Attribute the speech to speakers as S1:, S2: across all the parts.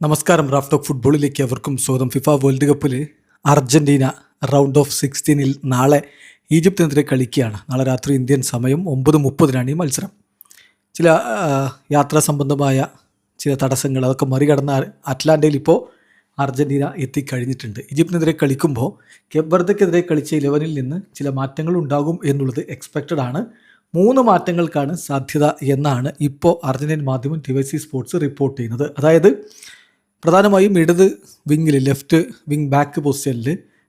S1: നമസ്കാരം. Raf talk ഫുട്ബോളിലേക്ക് അവർക്കും സ്വാഗതം. ഫിഫ വേൾഡ് കപ്പിൽ അർജൻറ്റീന റൗണ്ട് ഓഫ് 16 നാളെ ഈജിപ്തിനെതിരെ കളിക്കുകയാണ്. നാളെ രാത്രി ഇന്ത്യൻ സമയം 9:30 ഈ മത്സരം. ചില യാത്രാ സംബന്ധമായ ചില തടസ്സങ്ങൾ അതൊക്കെ മറികടന്ന അറ്റ്ലാന്റയിൽ ഇപ്പോൾ അർജൻറ്റീന എത്തിക്കഴിഞ്ഞിട്ടുണ്ട്. ഈജിപ്തിനെതിരെ കളിക്കുമ്പോൾ കേപ്പ് വെർദക്കെതിരെ കളിച്ച 11 നിന്ന് ചില മാറ്റങ്ങൾ ഉണ്ടാകും എന്നുള്ളത് എക്സ്പെക്റ്റഡ് ആണ്. 3 മാറ്റങ്ങൾക്കാണ് സാധ്യത എന്നാണ് ഇപ്പോൾ അർജന്റീൻ മാധ്യമം TVC സ്പോർട്സ് റിപ്പോർട്ട് ചെയ്യുന്നത്. അതായത് പ്രധാനമായും ഇടത് വിങ്ങിൽ ലെഫ്റ്റ് വിങ് ബാക്ക് പൊസിഷനിൽ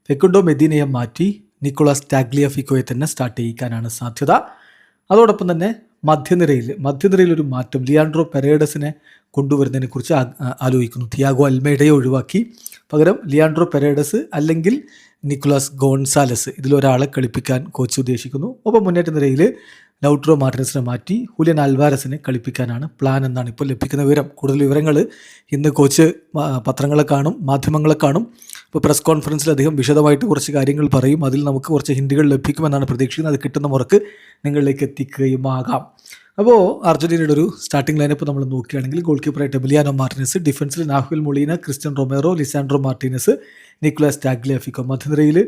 S1: ഫെക്കുണ്ടോ മെദീനയെ മാറ്റി നിക്കോളാസ് ടാഗ്ലിയാഫിക്കോയെ തന്നെ സ്റ്റാർട്ട് ചെയ്യിക്കാനാണ് സാധ്യത. അതോടൊപ്പം തന്നെ മധ്യനിരയിൽ ഒരു മാറ്റം, ലിയാൻഡ്രോ പെരേഡസിനെ കൊണ്ടുവരുന്നതിനെ കുറിച്ച് ആലോചിക്കുന്നു. തിയാഗോ അൽമേഡയെ ഒഴിവാക്കി പകരം ലിയാൻഡ്രോ പെരേഡസ് അല്ലെങ്കിൽ നിക്കോളാസ് ഗോൺസാലസ് ഇതിലൊരാളെ കളിപ്പിക്കാൻ കോച്ച് ഉദ്ദേശിക്കുന്നു. ഒപ്പം മുന്നേറ്റ നിരയിൽ ലൗട്രോ മാർട്ടിനസിനെ മാറ്റി ഹുലിയൻ അൽവാരസിനെ കളിപ്പിക്കാനാണ് പ്ലാൻ എന്നാണ് ഇപ്പോൾ ലഭിക്കുന്ന വിവരം. കൂടുതൽ വിവരങ്ങൾ ഇന്ന് കോച്ച് പത്രങ്ങളെ കാണും, മാധ്യമങ്ങളെ കാണും. ഇപ്പോൾ പ്രസ് കോൺഫറൻസിൽ അദ്ദേഹം വിശദമായിട്ട് കുറച്ച് കാര്യങ്ങൾ പറയും. അതിൽ നമുക്ക് കുറച്ച് ഹിന്റുകൾ ലഭിക്കുമെന്നാണ് പ്രതീക്ഷിക്കുന്നത്. അത് കിട്ടുന്ന മുറക്ക് നിങ്ങളിലേക്ക് എത്തിക്കുകയും ആകാം. അപ്പോൾ അർജന്റീനയുടെ ഒരു സ്റ്റാർട്ടിംഗ് ലൈനപ്പ് നമ്മൾ നോക്കുകയാണെങ്കിൽ ഗോൾ കീപ്പറായിട്ട് എമിലിയാനോ മാർട്ടിനസ്, ഡിഫൻസിൽ Nahuel Molina, Cristian Romero, Lisandro Martinez, Nicolas Tagliafico. മധ്യനിരയിൽ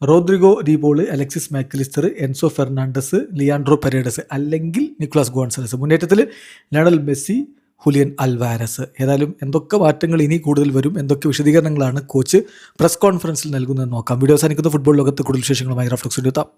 S1: Rodrigo De Paul, Alexis Mac Allister, Enzo Fernandez, Leandro Paredes അല്ലെങ്കിൽ നിക്കോളാസ് ഗോൺസാലസ്. മുന്നേറ്റത്തിൽ ലയണൽ മെസ്സി, ഹുലിയൻ അൽവാരസ്. ഏതായാലും എന്തൊക്കെ മാറ്റങ്ങൾ ഇനി കൂടുതൽ വരും, എന്തൊക്കെ വിശദീകരണങ്ങളാണ് കോച്ച് പ്രസ് കോൺഫറൻസിൽ നൽകുന്നത് നോക്കാം. വീഡിയോ അവസാനിക്കുന്ന ഫുട്ബോൾ ലോകത്ത് കൂടുതൽ വിശേഷങ്ങളുമായി റാഫ് ടോക്സിൽ എത്താം.